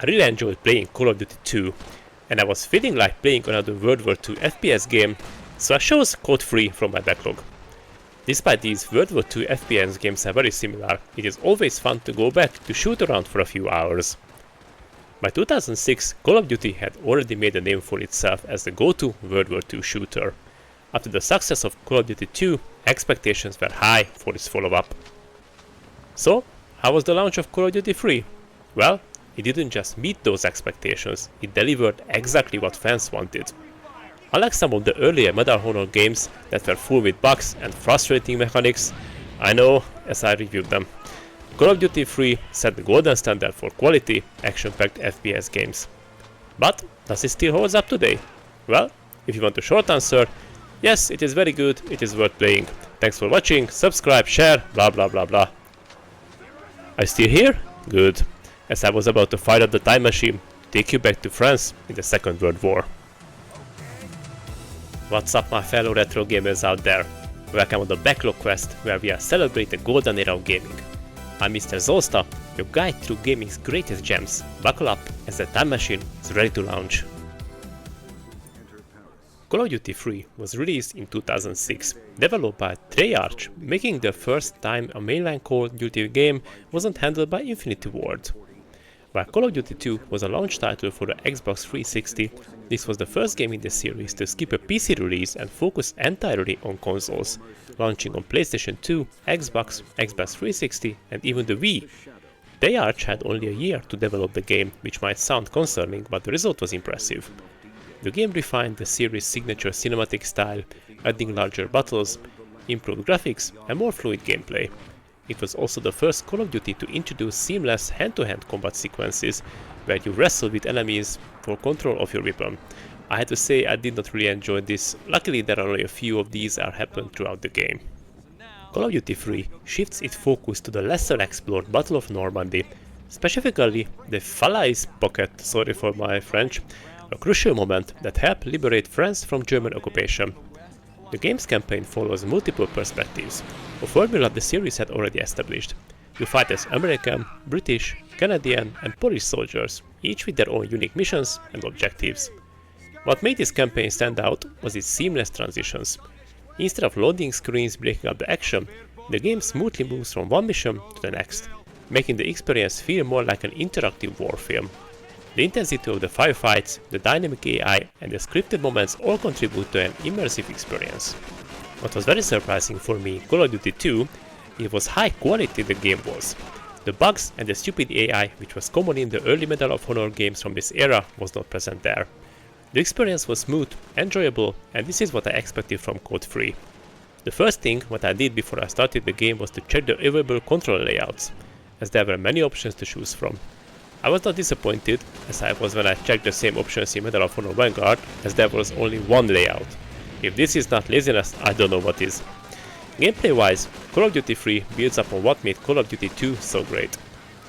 I really enjoyed playing Call of Duty 2, and I was feeling like playing another World War II FPS game, so I chose COD3 from my backlog. Despite these World War II FPS games are very similar, it is always fun to go back to shoot around for a few hours. By 2006, Call of Duty had already made a name for itself as the go-to World War II shooter. After the success of Call of Duty 2, expectations were high for its follow-up. So, how was the launch of Call of Duty 3? Well, it didn't just meet those expectations, it delivered exactly what fans wanted. Unlike some of the earlier Medal of Honor games that were full with bugs and frustrating mechanics, I know as I reviewed them, Call of Duty 3 set the golden standard for quality, action-packed FPS games. But does it still hold up today? Well, if you want a short answer, yes, it is very good, it is worth playing. Thanks for watching, subscribe, share, blah blah blah blah. Are you still here? Good, as I was about to fire up the time machine to take you back to France in the Second World War. What's up, my fellow retro gamers out there? Welcome on the Backlog Quest, where we are celebrating the golden era of gaming. I'm Mr. Zolsta, your guide through gaming's greatest gems. Buckle up as the time machine is ready to launch. Call of Duty 3 was released in 2006, developed by Treyarch, making the first time a mainline Call of Duty game wasn't handled by Infinity Ward. While Call of Duty 2 was a launch title for the Xbox 360, this was the first game in the series to skip a PC release and focus entirely on consoles, launching on PlayStation 2, Xbox, Xbox 360 and even the Wii. Treyarch had only a year to develop the game, which might sound concerning, but the result was impressive. The game refined the series' signature cinematic style, adding larger battles, improved graphics and more fluid gameplay. It was also the first Call of Duty to introduce seamless hand-to-hand combat sequences, where you wrestle with enemies for control of your weapon. I had to say I did not really enjoy this, luckily there are only a few of these that happen throughout the game. Call of Duty 3 shifts its focus to the lesser explored Battle of Normandy, specifically the Falaise pocket, sorry for my French, a crucial moment that helped liberate France from German occupation. The game's campaign follows multiple perspectives, a formula the series had already established. You fight as American, British, Canadian and Polish soldiers, each with their own unique missions and objectives. What made this campaign stand out was its seamless transitions. Instead of loading screens breaking up the action, the game smoothly moves from one mission to the next, making the experience feel more like an interactive war film. The intensity of the firefights, the dynamic AI and the scripted moments all contribute to an immersive experience. What was very surprising for me, Call of Duty 2, it was high quality the game was. The bugs and the stupid AI, which was common in the early Medal of Honor games from this era, was not present there. The experience was smooth, enjoyable, and this is what I expected from COD3. The first thing what I did before I started the game was to check the available controller layouts, as there were many options to choose from. I was not disappointed, as I was when I checked the same options in Medal of Honor Vanguard, as there was only one layout. If this is not laziness, I don't know what is. Gameplay-wise, Call of Duty 3 builds upon what made Call of Duty 2 so great.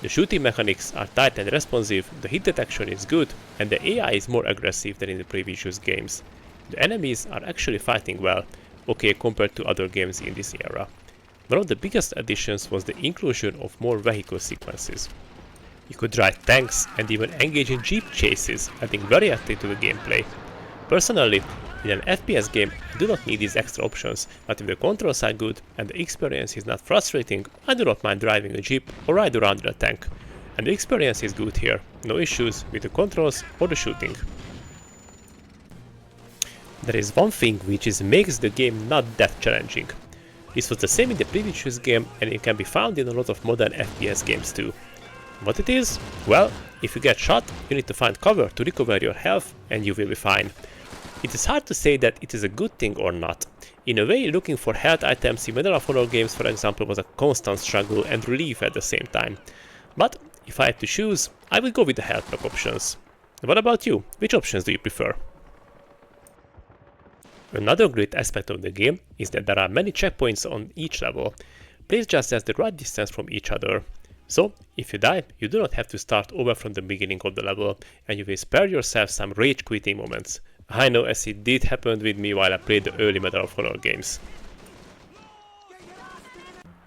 The shooting mechanics are tight and responsive, the hit detection is good, and the AI is more aggressive than in the previous games. The enemies are actually fighting well, okay compared to other games in this era. One of the biggest additions was the inclusion of more vehicle sequences. You could drive tanks and even engage in jeep chases, adding variety to the gameplay. Personally, in an FPS game, I do not need these extra options, but if the controls are good and the experience is not frustrating, I do not mind driving a jeep or ride around in a tank. And the experience is good here, no issues with the controls or the shooting. There is one thing which makes the game not that challenging. This was the same in the previous game and it can be found in a lot of modern FPS games too. What it is? Well, if you get shot, you need to find cover to recover your health and you will be fine. It is hard to say that it is a good thing or not. In a way, looking for health items in Medal of Honor games, for example, was a constant struggle and relief at the same time. But if I had to choose, I would go with the health pack options. What about you? Which options do you prefer? Another great aspect of the game is that there are many checkpoints on each level, placed just at the right distance from each other. So, if you die, you do not have to start over from the beginning of the level, and you will spare yourself some rage quitting moments. I know, as it did happen with me while I played the early Medal of Honor games.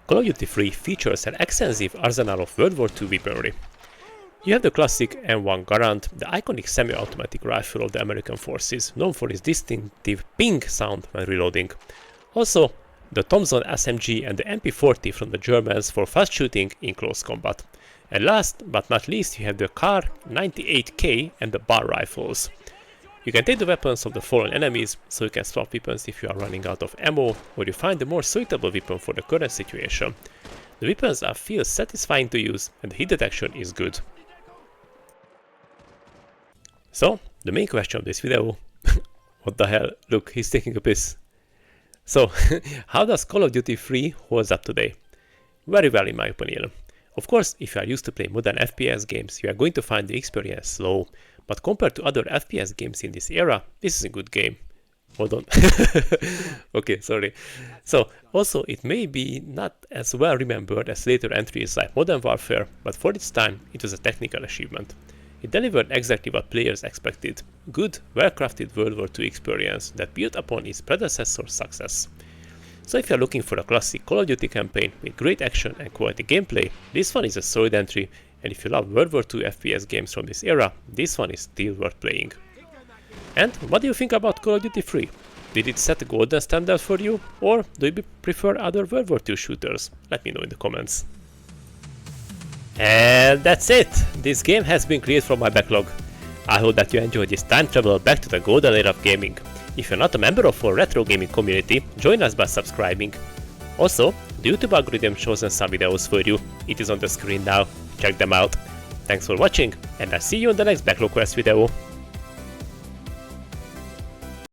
Call of Duty 3 features an extensive arsenal of World War II weaponry. You have the classic M1 Garand, the iconic semi-automatic rifle of the American forces, known for its distinctive ping sound when reloading. Also, the Thompson SMG and the MP40 from the Germans for fast shooting in close combat. And last but not least, you have the Kar 98K and the bar rifles. You can take the weapons of the fallen enemies, so you can swap weapons if you are running out of ammo, or you find a more suitable weapon for the current situation. The weapons feel satisfying to use, and the hit detection is good. So, the main question of this video, what the hell, look, he's taking a piss. So, how does Call of Duty 3 hold up today? Very well in my opinion. Of course, if you are used to play modern FPS games, you are going to find the experience slow, but compared to other FPS games in this era, this is a good game. Hold on. Okay, sorry. So, also, it may be not as well remembered as later entries like Modern Warfare, but for its time, it was a technical achievement. It delivered exactly what players expected, good, well-crafted World War II experience that built upon its predecessor's success. So if you're looking for a classic Call of Duty campaign with great action and quality gameplay, this one is a solid entry, and if you love World War II FPS games from this era, this one is still worth playing. And what do you think about Call of Duty 3? Did it set a golden standard for you, or do you prefer other World War II shooters? Let me know in the comments. And that's it! This game has been cleared from my backlog. I hope that you enjoyed this time travel back to the golden era of gaming. If you're not a member of our retro gaming community, join us by subscribing. Also, the YouTube algorithm shows some videos for you. It is on the screen now. Check them out. Thanks for watching, and I'll see you in the next Backlog Quest video.